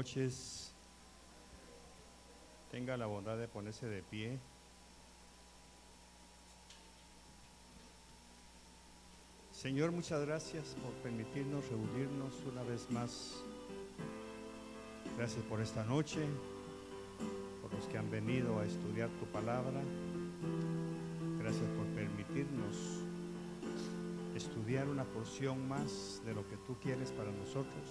noches. Tenga la bondad de ponerse de pie. Señor, muchas gracias por permitirnos reunirnos una vez más. Gracias por esta noche, por los que han venido a estudiar tu palabra. Gracias por permitirnos estudiar una porción más de lo que tú quieres para nosotros.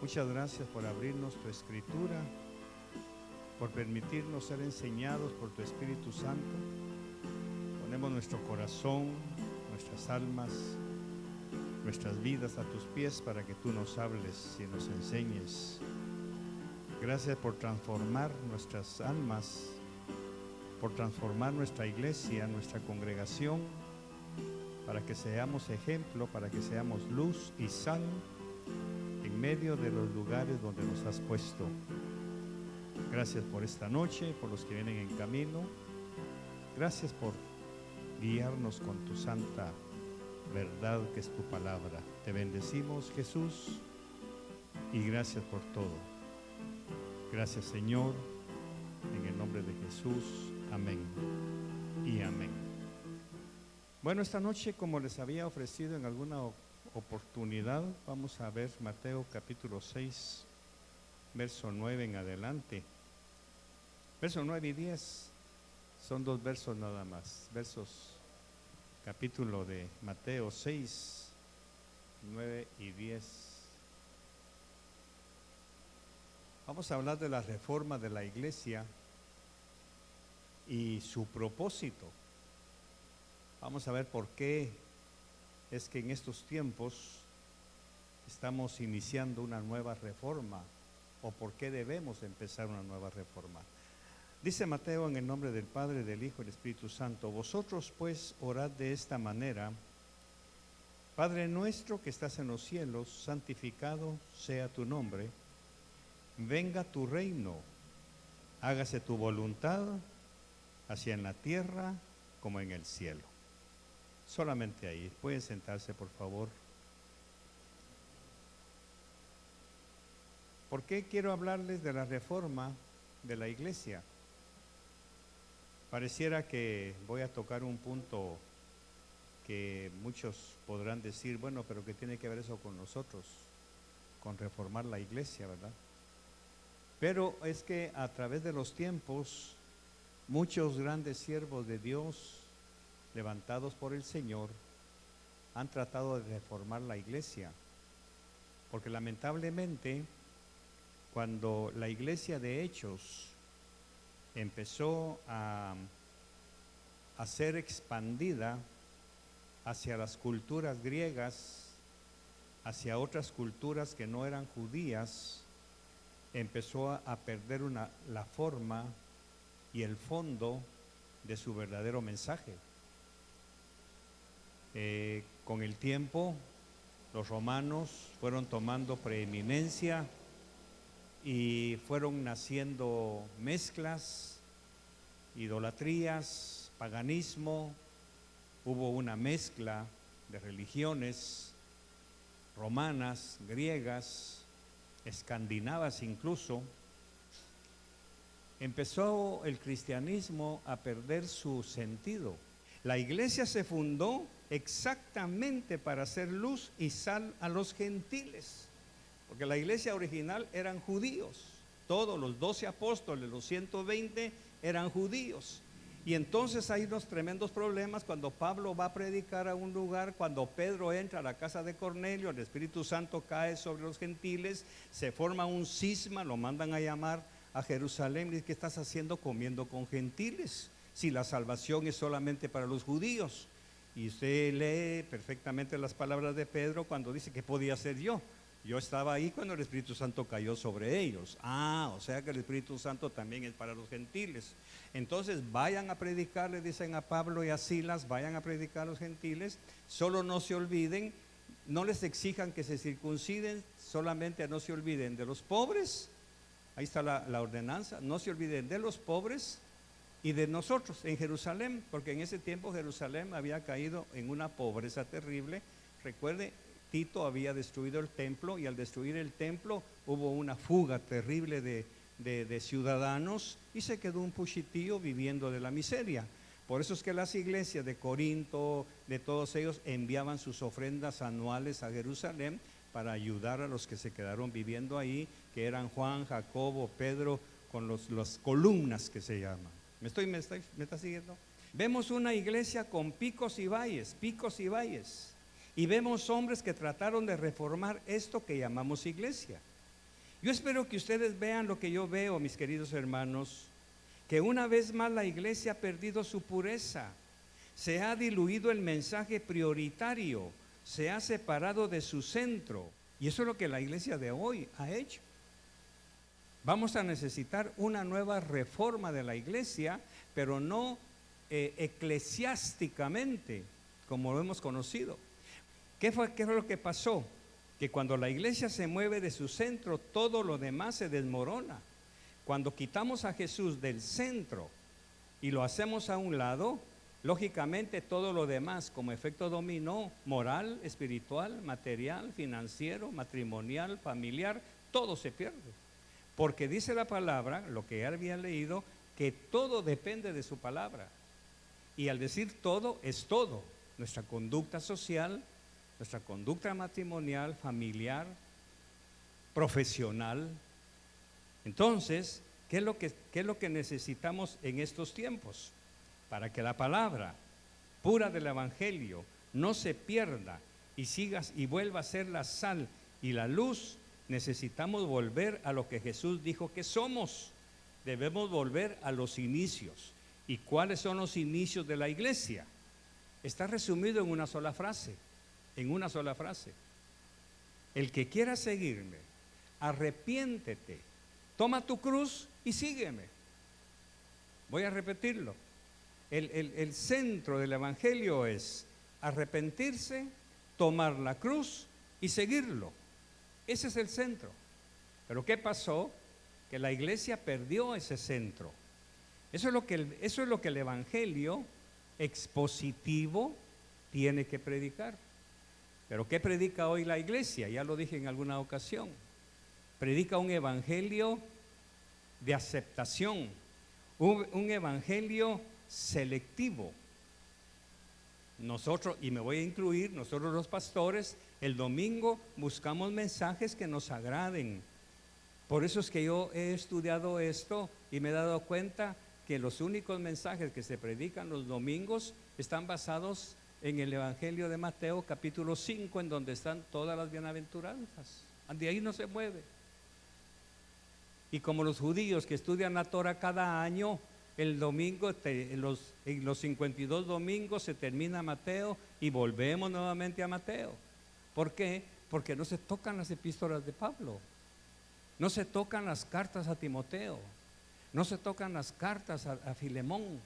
Muchas gracias por abrirnos tu escritura, por permitirnos ser enseñados por tu Espíritu Santo. Ponemos nuestro corazón, nuestras almas, nuestras vidas a tus pies para que tú nos hables y nos enseñes. Gracias por transformar nuestras almas, por transformar nuestra iglesia, nuestra congregación, para que seamos ejemplo, para que seamos luz y sal en medio de los lugares donde nos has puesto. Gracias por esta noche, por los que vienen en camino. Gracias por guiarnos con tu santa verdad que es tu palabra. Te bendecimos, Jesús, y gracias por todo. Gracias, Señor, en el nombre de Jesús. Amén y amén. Bueno, esta noche, como les había ofrecido en alguna oportunidad, vamos a ver Mateo capítulo 6, verso 9 en adelante. Verso 9 y 10 son dos versos nada más. Capítulo de Mateo 6, 9 y 10. Vamos a hablar de la reforma de la iglesia y su propósito. Vamos a ver por qué es que en estos tiempos estamos iniciando una nueva reforma, o por qué debemos empezar una nueva reforma. Dice Mateo en el nombre del Padre, del Hijo y del Espíritu Santo: vosotros pues orad de esta manera: Padre nuestro que estás en los cielos, santificado sea tu nombre, venga tu reino, hágase tu voluntad, así en la tierra como en el cielo. Solamente ahí. Pueden sentarse, por favor. ¿Por qué quiero hablarles de la reforma de la iglesia? Pareciera que voy a tocar un punto que muchos podrán decir, bueno, pero ¿qué tiene que ver eso con nosotros? Con reformar la iglesia, ¿verdad? Pero es que a través de los tiempos, muchos grandes siervos de Dios, levantados por el Señor, han tratado de reformar la iglesia. Porque lamentablemente, cuando la iglesia de Hechos empezó a ser expandida hacia las culturas griegas, hacia otras culturas que no eran judías, empezó a perder la forma y el fondo de su verdadero mensaje. Con el tiempo, los romanos fueron tomando preeminencia y fueron naciendo mezclas, idolatrías, paganismo. Hubo una mezcla de religiones romanas, griegas, escandinavas incluso. Empezó el cristianismo a perder su sentido. La iglesia se fundó exactamente para hacer luz y sal a los gentiles, porque la iglesia original eran judíos. Todos los 12 apóstoles, los 120 eran judíos. Y entonces hay unos tremendos problemas cuando Pablo va a predicar a un lugar, cuando Pedro entra a la casa de Cornelio, el Espíritu Santo cae sobre los gentiles, se forma un cisma, lo mandan a llamar a Jerusalén. Y ¿qué estás haciendo comiendo con gentiles? Si la salvación es solamente para los judíos. Y usted lee perfectamente las palabras de Pedro cuando dice: ¿qué podía hacer yo? Yo estaba ahí cuando el Espíritu Santo cayó sobre ellos. O sea que el Espíritu Santo también es para los gentiles. Entonces vayan a predicar, le dicen a Pablo y a Silas, vayan a predicar a los gentiles. Solo no se olviden, no les exijan que se circunciden, solamente no se olviden de los pobres. Ahí está la ordenanza: no se olviden de los pobres y de nosotros en Jerusalén, porque en ese tiempo Jerusalén había caído en una pobreza terrible. Recuerde Tito había destruido el templo, y al destruir el templo hubo una fuga terrible de ciudadanos, y se quedó un puchitío viviendo de la miseria. Por eso es que las iglesias de Corinto, de todos ellos, enviaban sus ofrendas anuales a Jerusalén para ayudar a los que se quedaron viviendo ahí, que eran Juan, Jacobo, Pedro, con las columnas que se llaman. ¿Me está siguiendo? Vemos una iglesia con picos y valles, y vemos hombres que trataron de reformar esto que llamamos iglesia. Yo espero que ustedes vean lo que yo veo, mis queridos hermanos, que una vez más la iglesia ha perdido su pureza, se ha diluido el mensaje prioritario, se ha separado de su centro, y eso es lo que la iglesia de hoy ha hecho. Vamos a necesitar una nueva reforma de la iglesia, pero no eclesiásticamente, como lo hemos conocido. ¿Qué fue lo que pasó? Que cuando la iglesia se mueve de su centro, todo lo demás se desmorona. Cuando quitamos a Jesús del centro y lo hacemos a un lado, lógicamente todo lo demás, como efecto dominó, moral, espiritual, material, financiero, matrimonial, familiar, todo se pierde. Porque dice la palabra, lo que ya había leído, que todo depende de su palabra. Y al decir todo, es todo. Nuestra conducta social, nuestra conducta matrimonial, familiar, profesional. Entonces, ¿qué es lo que necesitamos en estos tiempos? Para que la palabra pura del evangelio no se pierda y vuelva a ser la sal y la luz, necesitamos volver a lo que Jesús dijo que somos. Debemos volver a los inicios. ¿Y cuáles son los inicios de la iglesia? Está resumido en una sola frase. El que quiera seguirme, arrepiéntete, toma tu cruz y sígueme. Voy a repetirlo. El centro del evangelio es arrepentirse, tomar la cruz y seguirlo. Ese es el centro. Pero ¿qué pasó? Que la iglesia perdió ese centro. Eso es lo que el evangelio expositivo tiene que predicar. Pero ¿qué predica hoy la iglesia? Ya lo dije en alguna ocasión. Predica un evangelio de aceptación, un evangelio selectivo. Nosotros, y me voy a incluir, nosotros los pastores, el domingo buscamos mensajes que nos agraden. Por eso es que yo he estudiado esto y me he dado cuenta que los únicos mensajes que se predican los domingos están basados en el Evangelio de Mateo capítulo 5, en donde están todas las bienaventuranzas. De ahí no se mueve. Y como los judíos que estudian la Torah cada año, el domingo, en los 52 domingos se termina Mateo y volvemos nuevamente a Mateo. ¿Por qué? Porque no se tocan las epístolas de Pablo, no se tocan las cartas a Timoteo, no se tocan las cartas a Filemón,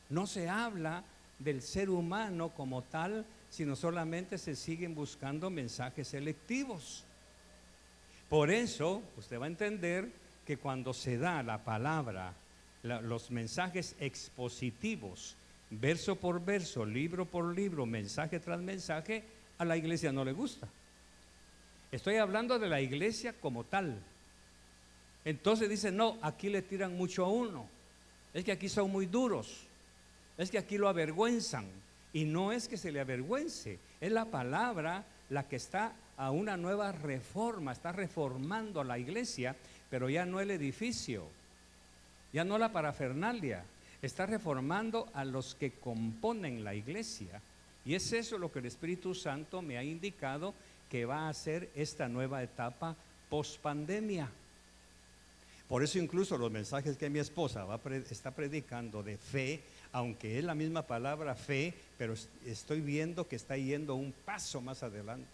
no se habla del ser humano como tal, sino solamente se siguen buscando mensajes selectivos. Por eso usted va a entender que cuando se da la palabra, los mensajes expositivos, verso por verso, libro por libro, mensaje tras mensaje, a la iglesia no le gusta. Estoy hablando de la iglesia como tal. Entonces dice, no, aquí le tiran mucho a uno, es que aquí son muy duros, es que aquí lo avergüenzan. Y no es que se le avergüence, es la palabra la que está a una nueva reforma, está reformando a la iglesia, pero ya no el edificio, ya no la parafernalia, está reformando a los que componen la iglesia. Y es eso lo que el Espíritu Santo me ha indicado que va a ser esta nueva etapa post-pandemia. Por eso incluso los mensajes que mi esposa está predicando de fe, aunque es la misma palabra fe, pero estoy viendo que está yendo un paso más adelante.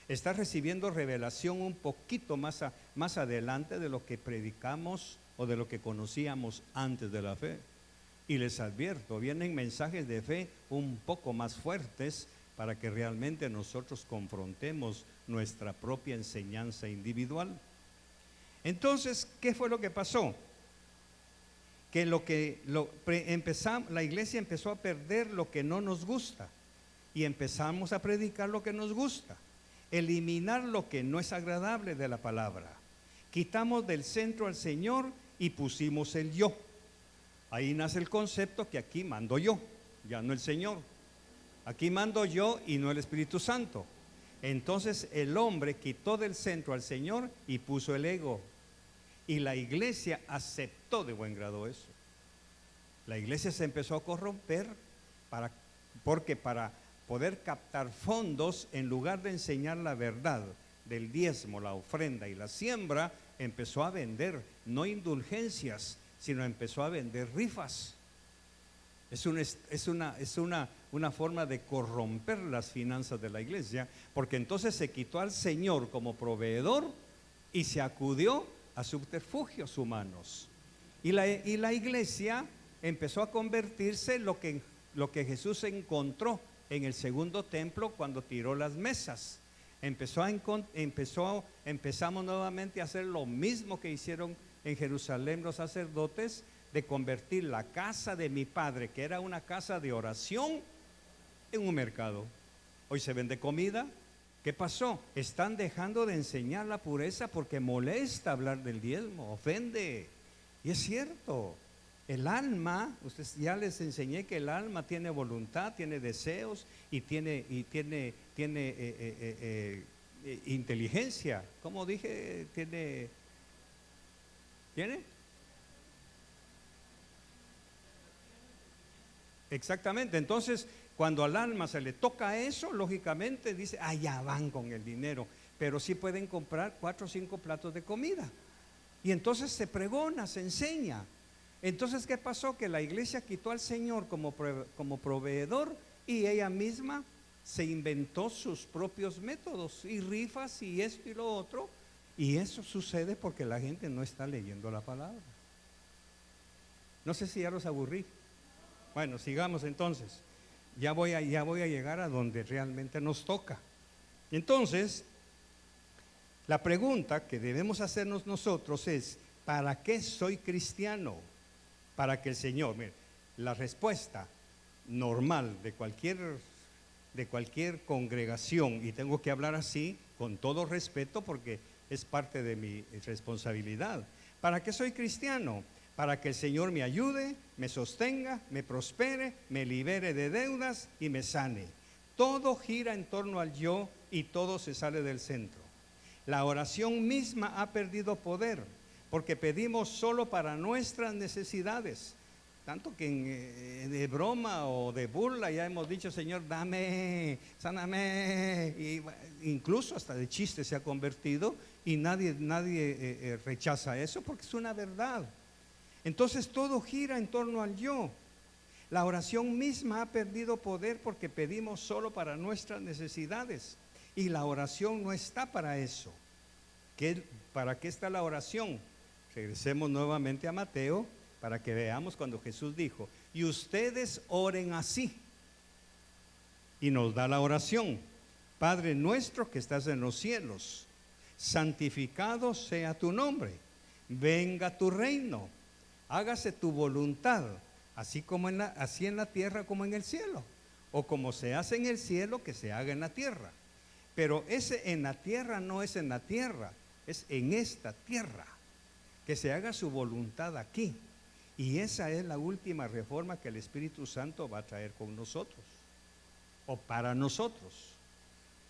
Está recibiendo revelación un poquito más adelante de lo que predicamos o de lo que conocíamos antes de la fe. Y les advierto, vienen mensajes de fe un poco más fuertes para que realmente nosotros confrontemos nuestra propia enseñanza individual. Entonces, ¿qué fue lo que pasó? Que la iglesia empezó a perder lo que no nos gusta y empezamos a predicar lo que nos gusta. eliminar lo que no es agradable de la palabra. Quitamos del centro al Señor y pusimos el yo. Ahí nace el concepto que aquí mando yo, ya no el Señor. Aquí mando yo y no el Espíritu Santo. Entonces el hombre quitó del centro al Señor y puso el ego. Y la iglesia aceptó de buen grado eso. La iglesia se empezó a corromper porque para poder captar fondos, en lugar de enseñar la verdad del diezmo, la ofrenda y la siembra, empezó a vender no indulgencias, sino empezó a vender rifas. Es una forma de corromper las finanzas de la iglesia, porque entonces se quitó al Señor como proveedor y se acudió a subterfugios humanos. Y la iglesia empezó a convertirse en lo que Jesús encontró en el segundo templo cuando tiró las mesas. Empezamos nuevamente a hacer lo mismo que hicieron en Jerusalén los sacerdotes, de convertir la casa de mi padre, que era una casa de oración, en un mercado. Hoy se vende comida. ¿Qué pasó? Están dejando de enseñar la pureza porque molesta hablar del diezmo, ofende. Y es cierto, el alma, ustedes ya les enseñé que el alma tiene voluntad, tiene deseos y tiene inteligencia. ¿Cómo dije? ¿Tiene? Exactamente. Entonces, cuando al alma se le toca eso, lógicamente dice, allá van con el dinero, pero sí pueden comprar 4 o 5 platos de comida. Y entonces se pregona, se enseña. Entonces, ¿qué pasó? Que la iglesia quitó al Señor como proveedor y ella misma se inventó sus propios métodos y rifas y esto y lo otro. Y eso sucede porque la gente no está leyendo la palabra. No sé si ya los aburrí. Bueno, sigamos entonces. Ya voy a llegar a donde realmente nos toca. Entonces, la pregunta que debemos hacernos nosotros es: ¿para qué soy cristiano? Para que el Señor, mire, la respuesta normal de cualquier congregación, y tengo que hablar así con todo respeto porque es parte de mi responsabilidad. ¿Para qué soy cristiano? Para que el Señor me ayude, me sostenga, me prospere, me libere de deudas y me sane. Todo gira en torno al yo y todo se sale del centro. La oración misma ha perdido poder porque pedimos solo para nuestras necesidades. Tanto que de broma o de burla ya hemos dicho: Señor, dame, sáname. Y incluso hasta de chiste se ha convertido y nadie rechaza eso porque es una verdad. Entonces todo gira en torno al yo. La oración misma ha perdido poder porque pedimos solo para nuestras necesidades. Y la oración no está para eso. ¿Para qué está la oración? Regresemos nuevamente a Mateo para que veamos cuando Jesús dijo: y ustedes oren así. Y nos da la oración: Padre nuestro que estás en los cielos, santificado sea tu nombre, venga tu reino, hágase tu voluntad, así en la tierra como en el cielo, o como se hace en el cielo, que se haga en la tierra. Pero ese en la tierra no es en la tierra, es en esta tierra, que se haga su voluntad aquí. Y esa es la última reforma que el Espíritu Santo va a traer con nosotros, o para nosotros,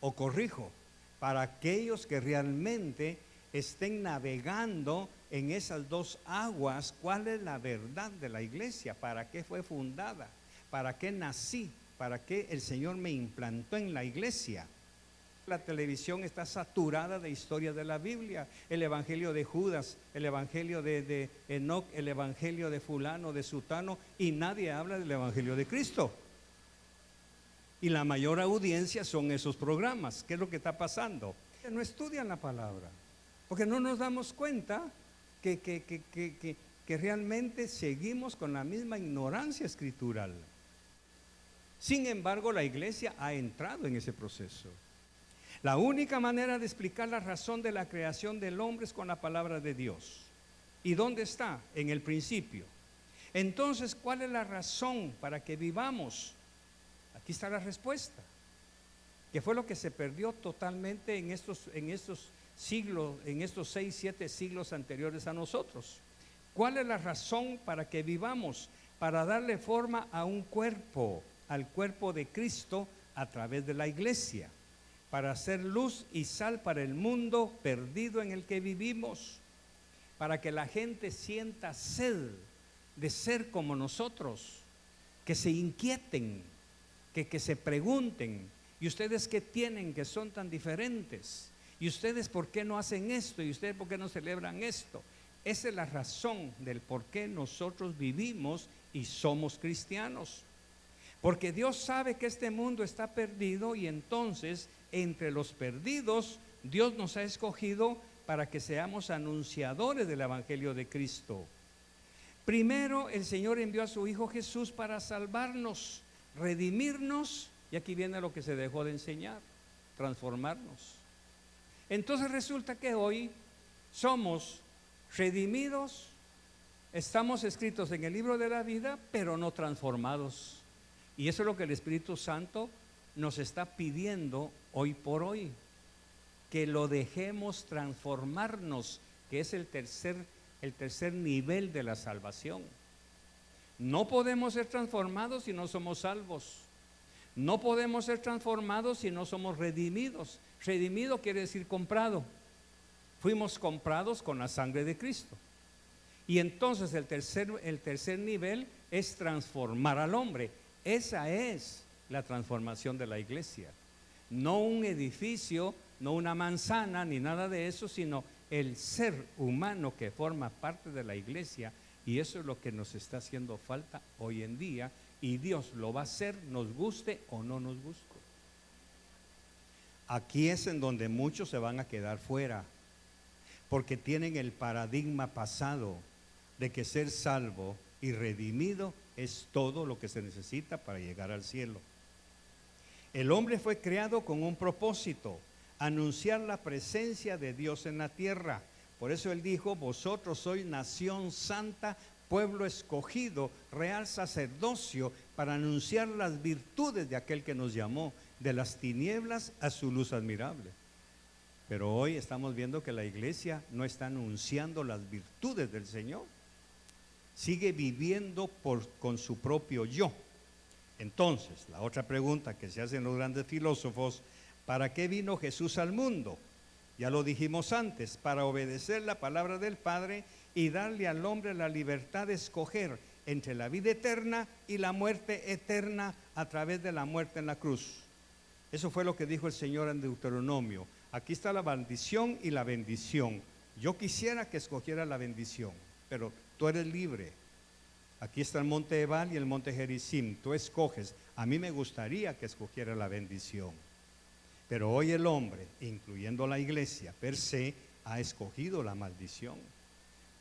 o corrijo, para aquellos que realmente estén navegando en esas dos aguas. ¿Cuál es la verdad de la iglesia? ¿Para qué fue fundada? ¿Para qué nací? ¿Para qué el Señor me implantó en la iglesia? La televisión está saturada de historias de la Biblia: el evangelio de Judas, el evangelio de Enoc, el evangelio de fulano, de sutano, y nadie habla del evangelio de Cristo. Y la mayor audiencia son esos programas. ¿Qué es lo que está pasando? No estudian la palabra, porque no nos damos cuenta que realmente seguimos con la misma ignorancia escritural. Sin embargo, la iglesia ha entrado en ese proceso. La única manera de explicar la razón de la creación del hombre es con la palabra de Dios. ¿Y dónde está? En el principio. Entonces, ¿cuál es la razón para que vivamos? Aquí está la respuesta. que fue lo que se perdió totalmente en estos siglos, en estos 6, 7 siglos anteriores a nosotros. ¿Cuál es la razón para que vivamos? Para darle forma a un cuerpo, al cuerpo de Cristo a través de la iglesia, para hacer luz y sal para el mundo perdido en el que vivimos, para que la gente sienta sed de ser como nosotros, que se inquieten, que se pregunten, ¿y ustedes qué tienen que son tan diferentes? ¿Y ustedes por qué no hacen esto? ¿Y ustedes por qué no celebran esto? Esa es la razón del por qué nosotros vivimos y somos cristianos. Porque Dios sabe que este mundo está perdido y entonces entre los perdidos Dios nos ha escogido para que seamos anunciadores del Evangelio de Cristo. Primero el Señor envió a su Hijo Jesús para salvarnos, redimirnos, y aquí viene lo que se dejó de enseñar, transformarnos. Entonces resulta que hoy somos redimidos, estamos escritos en el libro de la vida, pero no transformados. Y eso es lo que el Espíritu Santo nos está pidiendo hoy por hoy, que lo dejemos transformarnos, que es el tercer nivel de la salvación. No podemos ser transformados si no somos salvos. No podemos ser transformados si no somos redimidos. Redimido quiere decir comprado. Fuimos comprados con la sangre de Cristo. Y entonces el tercer nivel es transformar al hombre. Esa es la transformación de la iglesia. No un edificio, no una manzana, ni nada de eso, sino el ser humano que forma parte de la iglesia. Y eso es lo que nos está haciendo falta hoy en día. Y Dios lo va a hacer, nos guste o no nos guste. Aquí es en donde muchos se van a quedar fuera, porque tienen el paradigma pasado de que ser salvo y redimido es todo lo que se necesita para llegar al cielo. El hombre fue creado con un propósito: anunciar la presencia de Dios en la tierra. Por eso él dijo: vosotros sois nación santa, pueblo escogido, real sacerdocio, para anunciar las virtudes de aquel que nos llamó de las tinieblas a su luz admirable. Pero hoy estamos viendo que la iglesia no está anunciando las virtudes del Señor, sigue viviendo con su propio yo. Entonces, la otra pregunta que se hacen los grandes filósofos: ¿para qué vino Jesús al mundo? Ya lo dijimos antes: para obedecer la palabra del Padre y darle al hombre la libertad de escoger entre la vida eterna y la muerte eterna a través de la muerte en la cruz. Eso fue lo que dijo el Señor en Deuteronomio. Aquí está la maldición y la bendición. Yo quisiera que escogiera la bendición, pero tú eres libre. Aquí está el monte Ebal y el monte Gerizim. Tú escoges. A mí me gustaría que escogiera la bendición. Pero hoy el hombre, incluyendo la iglesia per se, ha escogido la maldición.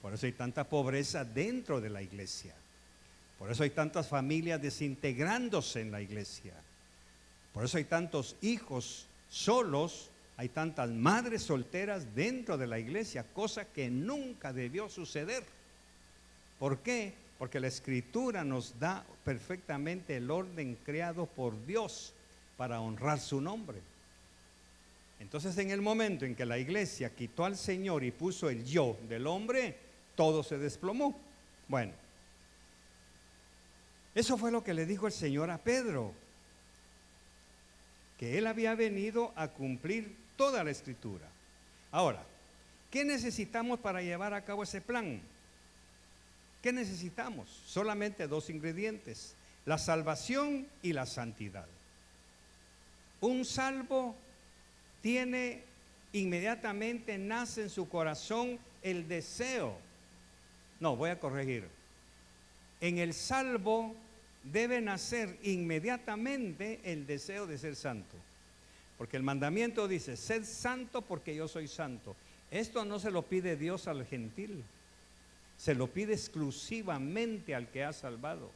Por eso hay tanta pobreza dentro de la iglesia. Por eso hay tantas familias desintegrándose en la iglesia. Por eso hay tantos hijos solos, hay tantas madres solteras dentro de la iglesia, cosa que nunca debió suceder. ¿Por qué? Porque la Escritura nos da perfectamente el orden creado por Dios para honrar su nombre. Entonces, en el momento en que la iglesia quitó al Señor y puso el yo del hombre, todo se desplomó. Bueno, eso fue lo que le dijo el Señor a Pedro, que él había venido a cumplir toda la Escritura. Ahora, ¿qué necesitamos para llevar a cabo ese plan? ¿Qué necesitamos? Solamente dos ingredientes: la salvación y la santidad. Un salvo tiene inmediatamente, nace en su corazón el deseo. No, voy a corregir. En el salvo debe nacer inmediatamente el deseo de ser santo. Porque el mandamiento dice: sed santo porque yo soy santo. Esto no se lo pide Dios al gentil, se lo pide exclusivamente al que ha salvado.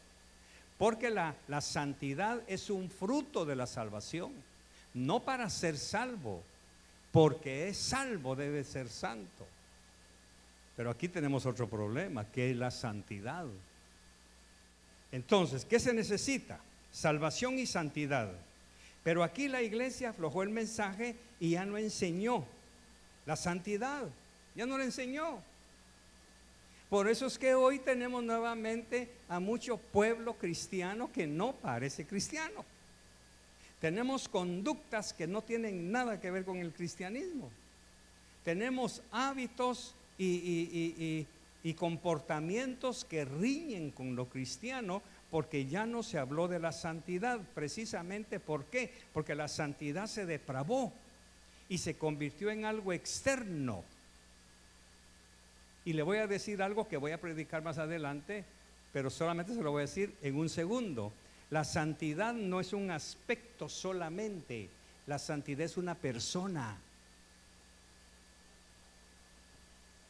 Porque la santidad es un fruto de la salvación. No para ser salvo, porque es salvo debe ser santo. Pero aquí tenemos otro problema, que es la santidad. Entonces, ¿qué se necesita? Salvación y santidad. Pero aquí la iglesia aflojó el mensaje y ya no enseñó la santidad, ya no la enseñó. Por eso es que hoy tenemos nuevamente a mucho pueblo cristiano que no parece cristiano. Tenemos conductas que no tienen nada que ver con el cristianismo. Tenemos hábitos y comportamientos que riñen con lo cristiano, porque ya no se habló de la santidad. Precisamente, ¿por qué? Porque la santidad se depravó y se convirtió en algo externo. Y le voy a decir algo que voy a predicar más adelante, pero solamente se lo voy a decir en un segundo. La santidad no es un aspecto solamente, la santidad es una persona.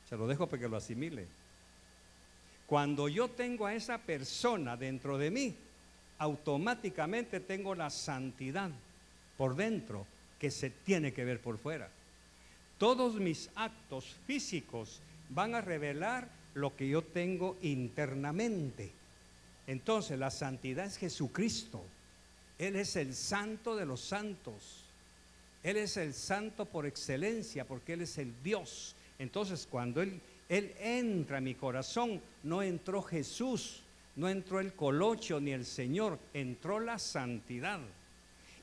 Se lo dejo para que lo asimile. Cuando yo tengo a esa persona dentro de mí, automáticamente tengo la santidad por dentro, que se tiene que ver por fuera. Todos mis actos físicos van a revelar lo que yo tengo internamente. Entonces la santidad es Jesucristo. Él es el santo de los santos. Él es el santo por excelencia, porque Él es el Dios. Entonces cuando Él entra a mi corazón, no entró Jesús, no entró el colocho ni el Señor, entró la santidad.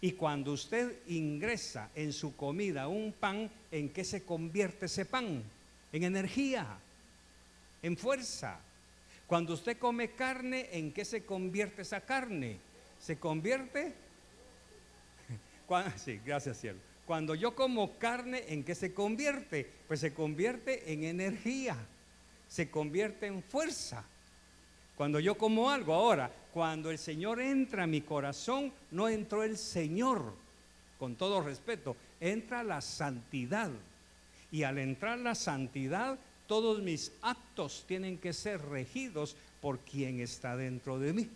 Y cuando usted ingresa en su comida un pan, ¿en qué se convierte ese pan? En energía, en fuerza. Cuando usted come carne, ¿en qué se convierte esa carne? ¿Se convierte? Sí, gracias, cielo. Cuando yo como carne, ¿en qué se convierte? Pues se convierte en energía, se convierte en fuerza. Cuando yo como algo, ahora, cuando el Señor entra a mi corazón, no entró el Señor, con todo respeto, entra la santidad. Y al entrar la santidad, todos mis actos tienen que ser regidos por quien está dentro de mí.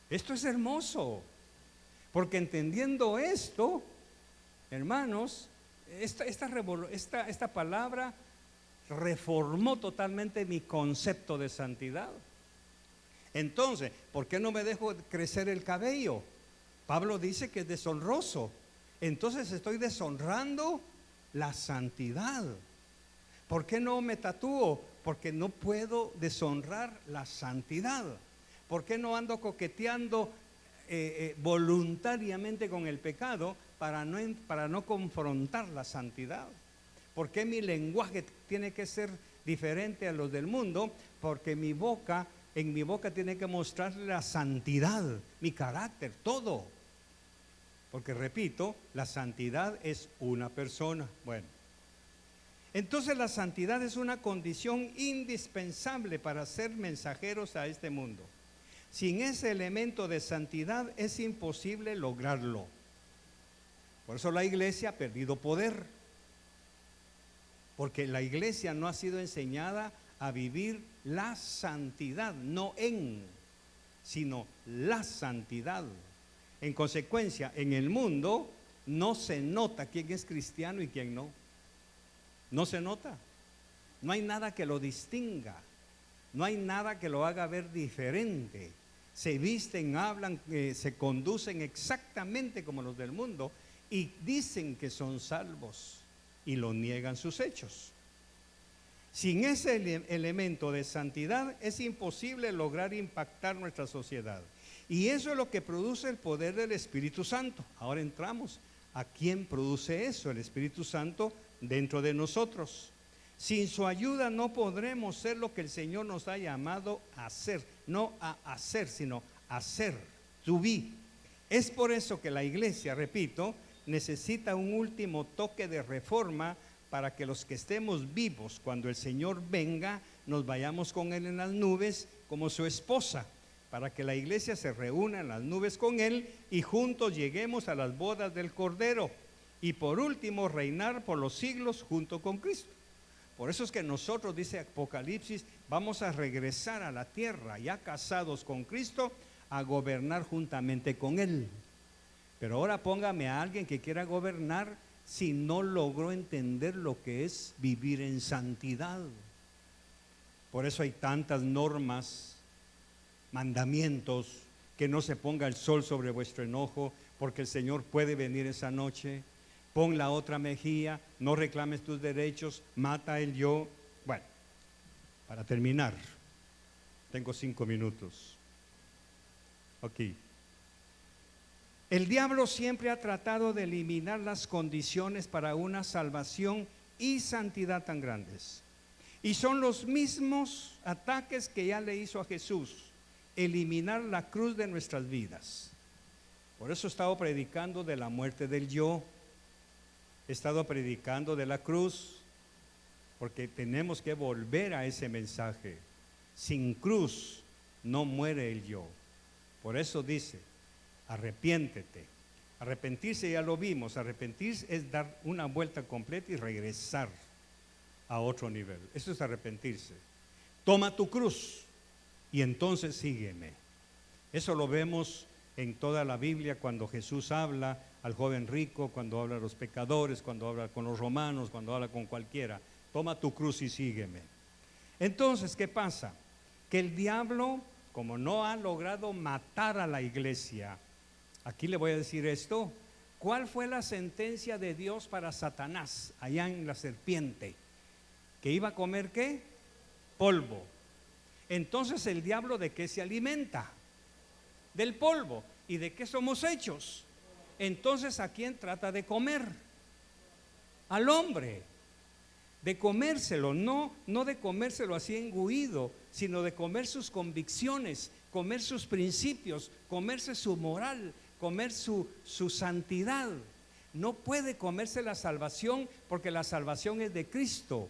Esto es hermoso, porque entendiendo esto, hermanos, esta palabra reformó totalmente mi concepto de santidad. Entonces, ¿por qué no me dejo crecer el cabello? Pablo dice que es deshonroso. Entonces estoy deshonrando la santidad. ¿Por qué no me tatúo? Porque no puedo deshonrar la santidad. ¿Por qué no ando coqueteando voluntariamente con el pecado para no confrontar la santidad? ¿Por qué mi lenguaje tiene que ser diferente a los del mundo? Porque en mi boca tiene que mostrar la santidad, mi carácter, todo. Porque repito, la santidad es una persona. Bueno, entonces la santidad es una condición indispensable para ser mensajeros a este mundo. Sin ese elemento de santidad es imposible lograrlo. Por eso la iglesia ha perdido poder, porque la iglesia no ha sido enseñada a vivir la santidad, no sino la santidad. En consecuencia, en el mundo no se nota quién es cristiano y quién no. No se nota. No hay nada que lo distinga. No hay nada que lo haga ver diferente. Se visten, hablan, se conducen exactamente como los del mundo y dicen que son salvos y lo niegan sus hechos. Sin ese elemento de santidad es imposible lograr impactar nuestra sociedad. Y eso es lo que produce el poder del Espíritu Santo. Ahora entramos a quién produce eso, el Espíritu Santo dentro de nosotros. Sin su ayuda no podremos ser lo que el Señor nos ha llamado a hacer, no a hacer, sino a hacer, to be. Es por eso que la iglesia, repito, necesita un último toque de reforma para que los que estemos vivos cuando el Señor venga, nos vayamos con Él en las nubes como su esposa, para que la iglesia se reúna en las nubes con Él y juntos lleguemos a las bodas del Cordero. Y por último, reinar por los siglos junto con Cristo. Por eso es que nosotros, dice Apocalipsis, vamos a regresar a la tierra, ya casados con Cristo, a gobernar juntamente con Él. Pero ahora póngame a alguien que quiera gobernar si no logró entender lo que es vivir en santidad. Por eso hay tantas normas, mandamientos, que no se ponga el sol sobre vuestro enojo, porque el Señor puede venir esa noche. Pon la otra mejilla, no reclames tus derechos, mata el yo. Bueno, para terminar, tengo 5 minutos. Aquí. El diablo siempre ha tratado de eliminar las condiciones para una salvación y santidad tan grandes. Y son los mismos ataques que ya le hizo a Jesús, eliminar la cruz de nuestras vidas. Por eso he estado predicando de la muerte del yo, he estado predicando de la cruz, porque tenemos que volver a ese mensaje. Sin cruz no muere el yo. Por eso dice, arrepiéntete. Arrepentirse ya lo vimos, arrepentirse es dar una vuelta completa y regresar a otro nivel. Eso es arrepentirse. Toma tu cruz y entonces sígueme. Eso lo vemos en toda la Biblia cuando Jesús habla al joven rico, cuando habla a los pecadores, cuando habla con los romanos, cuando habla con cualquiera. Toma tu cruz y sígueme. Entonces, ¿qué pasa? Que el diablo, como no ha logrado matar a la iglesia, aquí le voy a decir esto. ¿Cuál fue la sentencia de Dios para Satanás allá en la serpiente? ¿Que iba a comer qué? Polvo. Entonces, ¿el diablo de qué se alimenta? Del polvo. ¿Y de qué somos hechos? Entonces, ¿a quién trata de comer? Al hombre. De comérselo, no de comérselo así engullido, sino de comer sus convicciones, comer sus principios, comerse su moral, comer su santidad. No puede comerse la salvación, porque la salvación es de Cristo.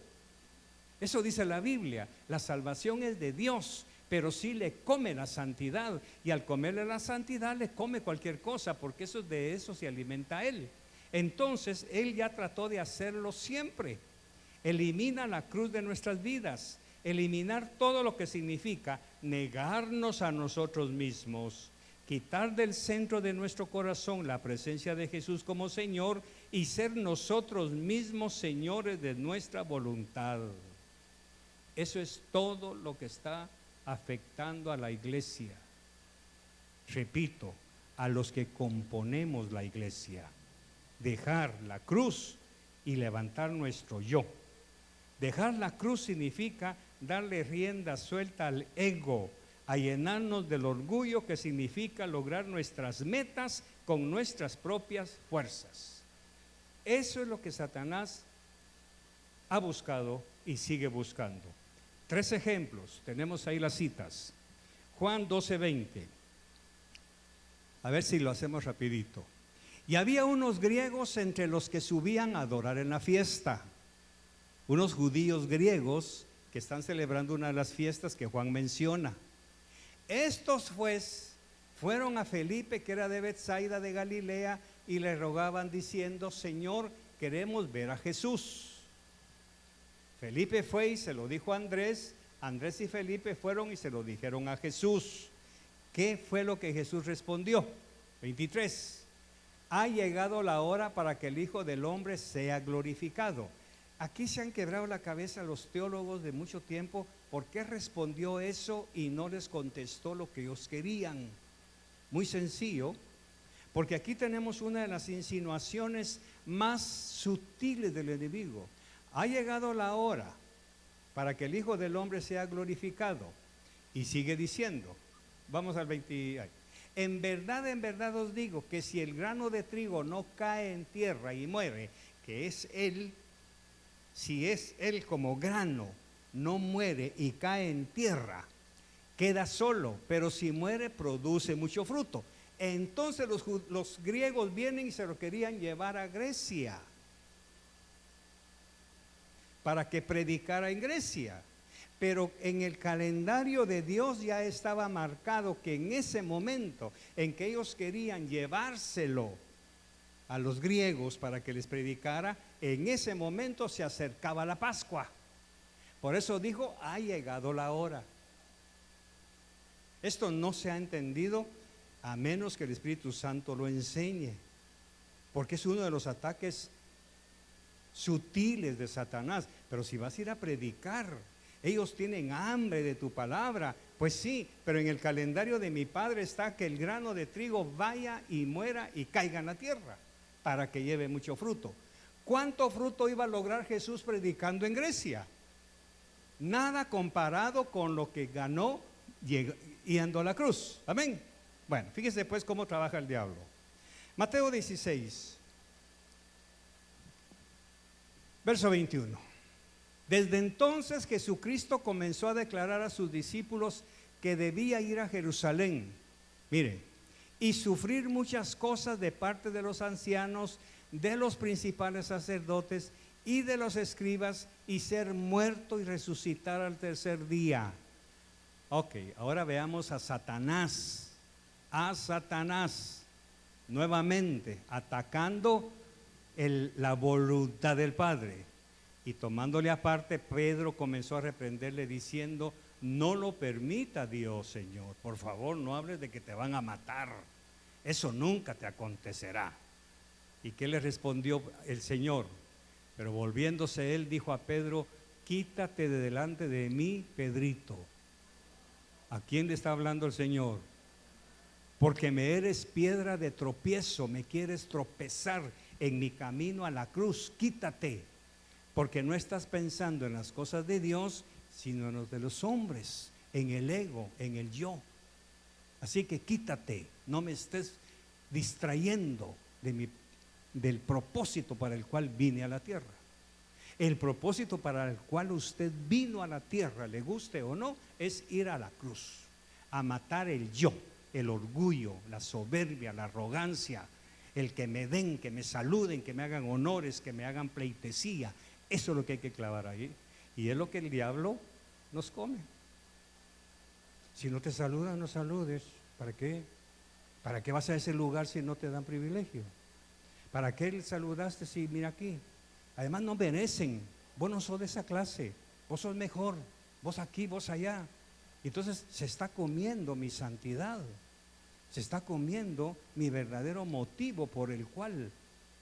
Eso dice la Biblia, la salvación es de Dios, pero sí le come la santidad, y al comerle la santidad le come cualquier cosa, porque de eso se alimenta él. Entonces él ya trató de hacerlo siempre. Elimina la cruz de nuestras vidas, eliminar todo lo que significa negarnos a nosotros mismos, quitar del centro de nuestro corazón la presencia de Jesús como Señor y ser nosotros mismos señores de nuestra voluntad. Eso es todo lo que está afectando a la iglesia. Repito, a los que componemos la iglesia, dejar la cruz y levantar nuestro yo. Dejar la cruz significa darle rienda suelta al ego, a llenarnos del orgullo que significa lograr nuestras metas con nuestras propias fuerzas. Eso es lo que Satanás ha buscado y sigue buscando. 3 ejemplos, tenemos ahí las citas. Juan 12:20. A ver si lo hacemos rapidito. Y había unos griegos entre los que subían a adorar en la fiesta. Unos judíos griegos que están celebrando una de las fiestas que Juan menciona. Estos pues fueron a Felipe, que era de Betsaida de Galilea, y le rogaban diciendo: Señor, queremos ver a Jesús. Felipe fue y se lo dijo a Andrés. Andrés y Felipe fueron y se lo dijeron a Jesús. ¿Qué fue lo que Jesús respondió? 23. Ha llegado la hora para que el Hijo del Hombre sea glorificado. Aquí se han quebrado la cabeza los teólogos de mucho tiempo. ¿Por qué respondió eso y no les contestó lo que ellos querían? Muy sencillo, porque aquí tenemos una de las insinuaciones más sutiles del enemigo. Ha llegado la hora para que el Hijo del Hombre sea glorificado. Y sigue diciendo, vamos al 20. En verdad os digo que si el grano de trigo no cae en tierra y muere, que es él, si es él como grano, no muere y cae en tierra, queda solo, pero si muere produce mucho fruto. Entonces los griegos vienen y se lo querían llevar a Grecia para que predicara en Grecia. Pero en el calendario de Dios ya estaba marcado que en ese momento en que ellos querían llevárselo a los griegos para que les predicara, en ese momento se acercaba la Pascua. Por eso dijo: ha llegado la hora. Esto no se ha entendido a menos que el Espíritu Santo lo enseñe, porque es uno de los ataques sutiles de Satanás. Pero si vas a ir a predicar, ellos tienen hambre de tu palabra, Pues sí, pero en el calendario de mi padre está que el grano de trigo vaya y muera y caiga en la tierra para que lleve mucho fruto. ¿Cuánto fruto iba a lograr Jesús predicando en Grecia? Nada comparado con lo que ganó yendo a la cruz. Amén. Bueno, fíjese pues cómo trabaja el diablo. Mateo 16, verso 21. Desde entonces Jesucristo comenzó a declarar a sus discípulos que debía ir a Jerusalén, mire, y sufrir muchas cosas de parte de los ancianos, de los principales sacerdotes y de los escribas, y ser muerto y resucitar al tercer día. Ok, ahora veamos a Satanás nuevamente atacando la voluntad del Padre. Y tomándole aparte, Pedro comenzó a reprenderle diciendo: no lo permita Dios, Señor. Por favor, no hables de que te van a matar. Eso nunca te acontecerá. ¿Y qué le respondió el Señor? Pero volviéndose él, dijo a Pedro: quítate de delante de mí, Pedrito. ¿A quién le está hablando el Señor? Porque me eres piedra de tropiezo, me quieres tropezar en mi camino a la cruz. Quítate. Porque no estás pensando en las cosas de Dios, sino en los de los hombres, en el ego, en el yo. Así que quítate, no me estés distrayendo del propósito para el cual vine a la tierra. El propósito para el cual usted vino a la tierra, le guste o no, es ir a la cruz, a matar el yo, el orgullo, la soberbia, la arrogancia, el que me den, que me saluden, que me hagan honores, que me hagan pleitesía. Eso es lo que hay que clavar ahí. Y es lo que el diablo nos come. Si no te saludan, no saludes. ¿Para qué? ¿Para qué vas a ese lugar si no te dan privilegio? ¿Para qué le saludaste si mira aquí? Además no merecen. Vos no sos de esa clase. Vos sos mejor. Vos aquí, vos allá. Entonces se está comiendo mi santidad. Se está comiendo mi verdadero motivo por el cual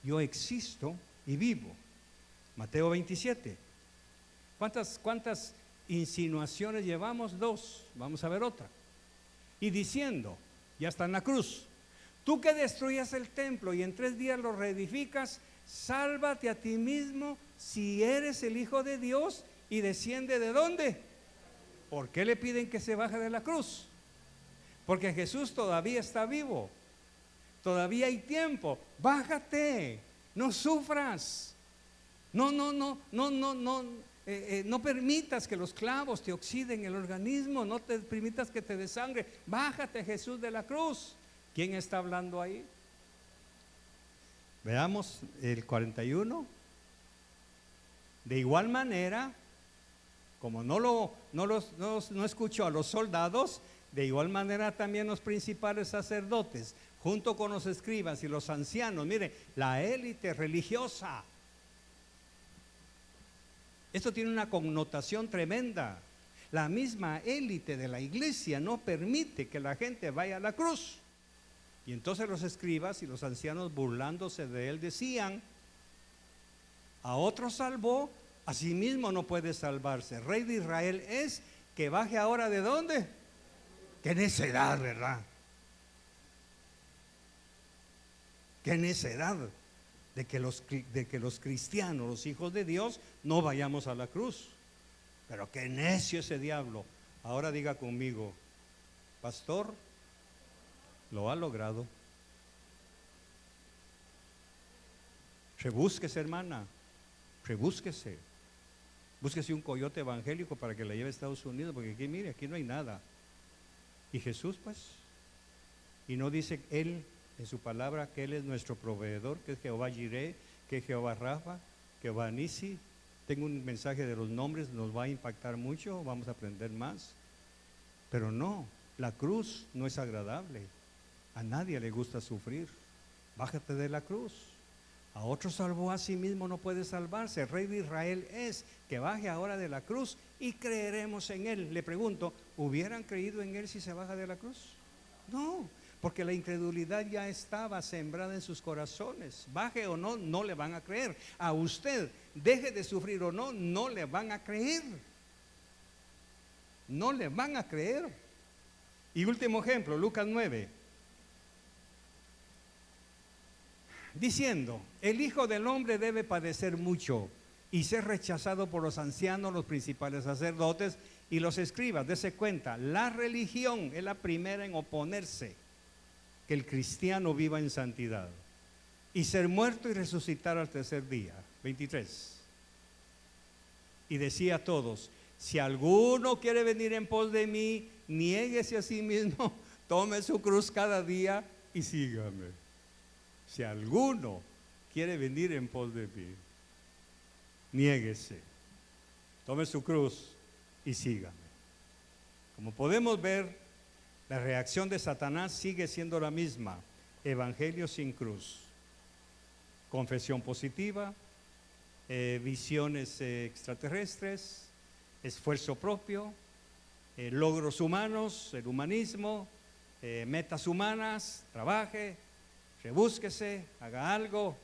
yo existo y vivo. Mateo 27. ¿Cuántas insinuaciones llevamos? 2. Vamos a ver otra. Y diciendo, ya está en la cruz: tú que destruyas el templo y en 3 días lo reedificas, sálvate a ti mismo si eres el Hijo de Dios y desciende ¿de dónde? ¿Por qué le piden que se baje de la cruz? Porque Jesús todavía está vivo. Todavía hay tiempo. Bájate, no sufras. No permitas que los clavos te oxiden el organismo, no te permitas que te desangre. Bájate, Jesús, de la cruz. ¿Quién está hablando ahí? Veamos el 41. De igual manera, como no escuchó a los soldados, de igual manera también los principales sacerdotes, junto con los escribas y los ancianos, mire, la élite religiosa. Esto tiene una connotación tremenda. La misma élite de la iglesia no permite que la gente vaya a la cruz. Y entonces los escribas y los ancianos, burlándose de él, decían: a otro salvó, a sí mismo no puede salvarse. Rey de Israel es, que baje ahora ¿de dónde? Qué necedad, ¿verdad? Qué necedad de que los cristianos, los hijos de Dios, no vayamos a la cruz. Pero qué necio ese diablo. Ahora diga conmigo: pastor, lo ha logrado. Rebúsquese, hermana, rebúsquese. Búsquese un coyote evangélico para que la lleve a Estados Unidos, porque aquí, mire, aquí no hay nada. Y Jesús, pues, y no dice él en su palabra que él es nuestro proveedor, que es Jehová Jireh, que es Jehová Rafa, Jehová Nisi. Tengo un mensaje de los nombres, nos va a impactar mucho, vamos a aprender más. Pero no, la cruz no es agradable. A nadie le gusta sufrir. Bájate de la cruz. A otro salvó, a sí mismo no puede salvarse. El Rey de Israel es, que baje ahora de la cruz y creeremos en él. Le pregunto, ¿hubieran creído en él si se baja de la cruz? No, porque la incredulidad ya estaba sembrada en sus corazones. Baje o no, no le van a creer. A usted, deje de sufrir o no, no le van a creer. No le van a creer. Y último ejemplo, Lucas 9. Diciendo, el Hijo del Hombre debe padecer mucho y ser rechazado por los ancianos, los principales sacerdotes y los escribas. Dese cuenta, la religión es la primera en oponerse que el cristiano viva en santidad y ser muerto y resucitar al tercer día. 23. Y decía a todos, si alguno quiere venir en pos de mí, niéguese a sí mismo, tome su cruz cada día y sígame. Si alguno quiere venir en pos de mí, niéguese, tome su cruz y sígame. Como podemos ver, la reacción de Satanás sigue siendo la misma: evangelio sin cruz, confesión positiva, visiones extraterrestres, esfuerzo propio, logros humanos, el humanismo, metas humanas, trabaje, rebúsquese, haga algo,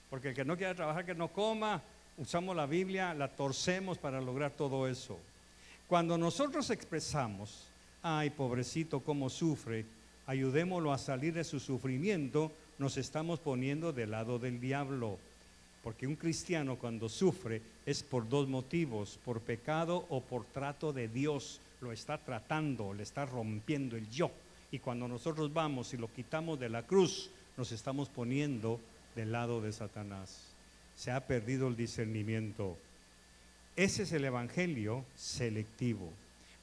porque el que no quiera trabajar que no coma. Usamos la Biblia, la torcemos para lograr todo eso. Cuando nosotros expresamos, ay, pobrecito, cómo sufre, ayudémoslo a salir de su sufrimiento, nos estamos poniendo del lado del diablo. Porque un cristiano cuando sufre es por dos motivos: por pecado o por trato de Dios. Lo está tratando, le está rompiendo el yo. Y cuando nosotros vamos y lo quitamos de la cruz, nos estamos poniendo del lado de Satanás. Se ha perdido el discernimiento. Ese es el evangelio selectivo.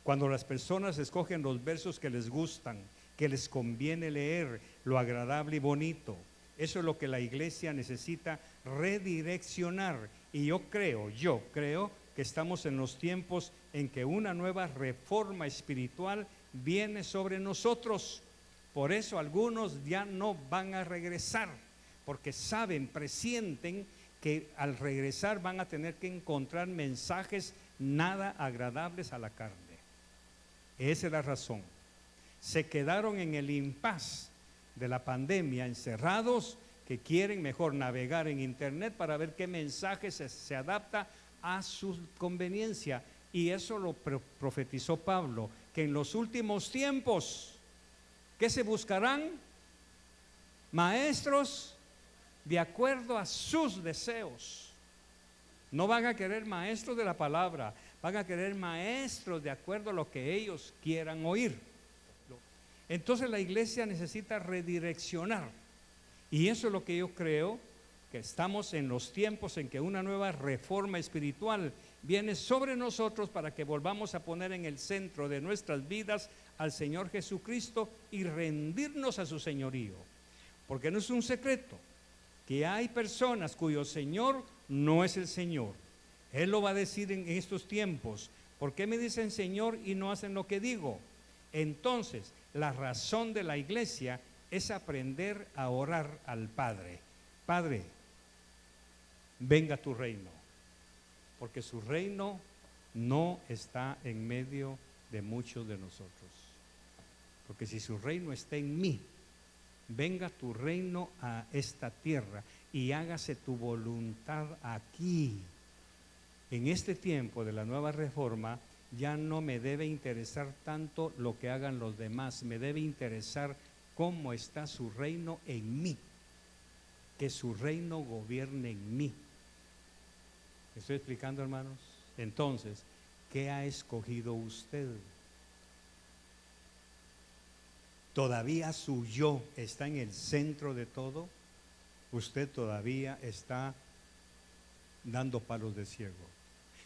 Cuando las personas escogen los versos que les gustan, que les conviene leer, lo agradable y bonito. Eso es lo que la iglesia necesita redireccionar. Y yo creo que estamos en los tiempos en que una nueva reforma espiritual viene sobre nosotros. Por eso algunos ya no van a regresar, porque saben, presienten que al regresar van a tener que encontrar mensajes nada agradables a la carne. Esa es la razón. Se quedaron en el impas de la pandemia, encerrados, que quieren mejor navegar en internet para ver qué mensaje se adapta a su conveniencia. Y eso lo profetizó Pablo, que en los últimos tiempos, ¿qué se buscarán? Maestros de acuerdo a sus deseos. No van a querer maestros de la palabra, van a querer maestros de acuerdo a lo que ellos quieran oír. Entonces la iglesia necesita redireccionar. Y eso es lo que yo creo, que estamos en los tiempos en que una nueva reforma espiritual viene sobre nosotros para que volvamos a poner en el centro de nuestras vidas al Señor Jesucristo y rendirnos a su señorío. Porque no es un secreto que hay personas cuyo Señor no es el Señor. Él lo va a decir en estos tiempos. ¿Por qué me dicen Señor y no hacen lo que digo? Entonces, la razón de la iglesia es aprender a orar al Padre. Padre, venga tu reino, porque su reino no está en medio de muchos de nosotros. Porque si su reino está en mí, venga tu reino a esta tierra y hágase tu voluntad aquí. En este tiempo de la nueva reforma ya no me debe interesar tanto lo que hagan los demás, me debe interesar cómo está su reino en mí, que su reino gobierne en mí. ¿Me estoy explicando, hermanos? Entonces, ¿qué ha escogido usted? ¿Todavía su yo está en el centro de todo? Usted todavía está dando palos de ciego.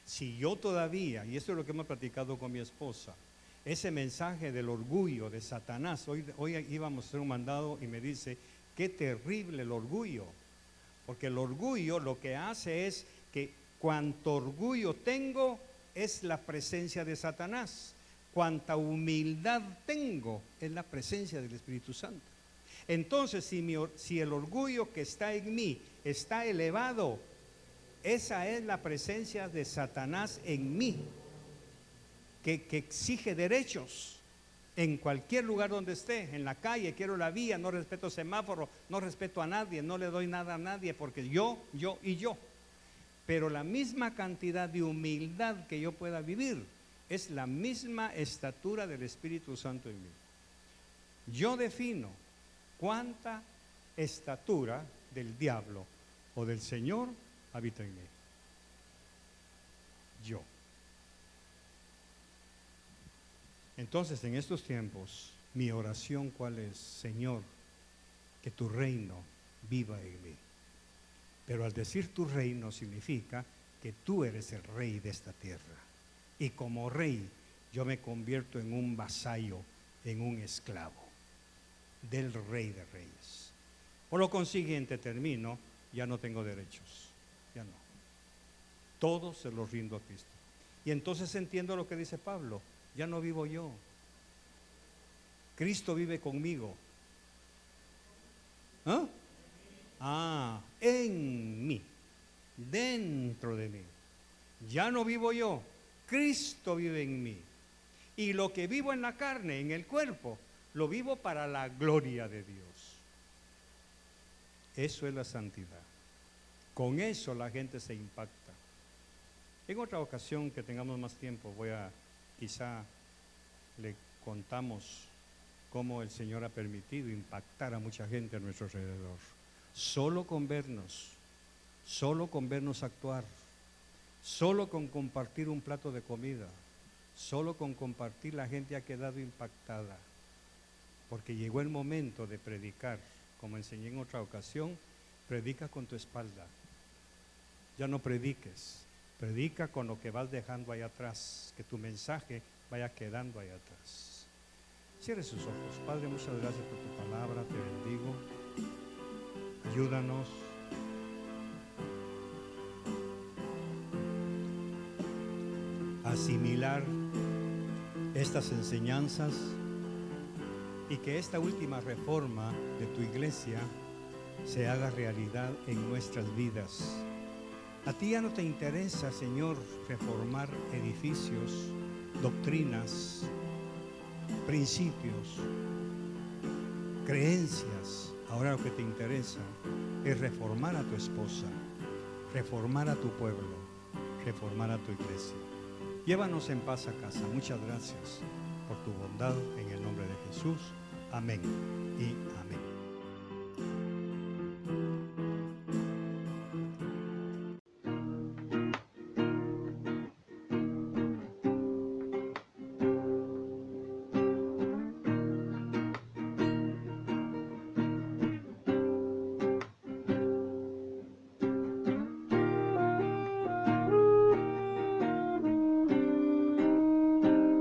Si yo todavía, y esto es lo que hemos platicado con mi esposa, ese mensaje del orgullo de Satanás, hoy íbamos a hacer un mandado y me dice, qué terrible el orgullo, porque el orgullo lo que hace es que cuanto orgullo tengo es la presencia de Satanás, cuanta humildad tengo es la presencia del Espíritu Santo. Entonces, si el orgullo que está en mí está elevado, esa es la presencia de Satanás en mí, que exige derechos en cualquier lugar donde esté, en la calle, quiero la vía, no respeto semáforo, no respeto a nadie, no le doy nada a nadie, porque yo. Pero la misma cantidad de humildad que yo pueda vivir es la misma estatura del Espíritu Santo en mí. Yo defino cuánta estatura del diablo o del Señor habita en mí. Yo. Entonces, en estos tiempos, mi oración, ¿cuál es? Señor, que tu reino viva en mí. Pero al decir tu reino significa que tú eres el rey de esta tierra. Y como rey, yo me convierto en un vasallo, en un esclavo del Rey de Reyes. Por lo consiguiente, termino, ya no tengo derechos, ya no. Todo se lo rindo a Cristo. Y entonces entiendo lo que dice Pablo, ya no vivo yo. Cristo vive conmigo. En mí, dentro de mí. Ya no vivo yo, Cristo vive en mí. Y lo que vivo en la carne, en el cuerpo, lo vivo para la gloria de Dios. Eso es la santidad. Con eso la gente se impacta. En otra ocasión que tengamos más tiempo, quizá le contamos cómo el Señor ha permitido impactar a mucha gente a nuestro alrededor. Solo con vernos actuar, solo con compartir un plato de comida, solo con compartir, la gente ha quedado impactada. Porque llegó el momento de predicar, como enseñé en otra ocasión, predica con tu espalda. Ya no prediques, predica con lo que vas dejando ahí atrás, que tu mensaje vaya quedando ahí atrás. Cierre sus ojos. Padre, muchas gracias por tu palabra, te bendigo. Ayúdanos a asimilar estas enseñanzas y que esta última reforma de tu iglesia se haga realidad en nuestras vidas. A ti ya no te interesa, Señor, reformar edificios, doctrinas, principios, creencias. Ahora lo que te interesa es reformar a tu esposa, reformar a tu pueblo, reformar a tu iglesia. Llévanos en paz a casa. Muchas gracias por tu bondad en el nombre de Jesús. Amén y amén.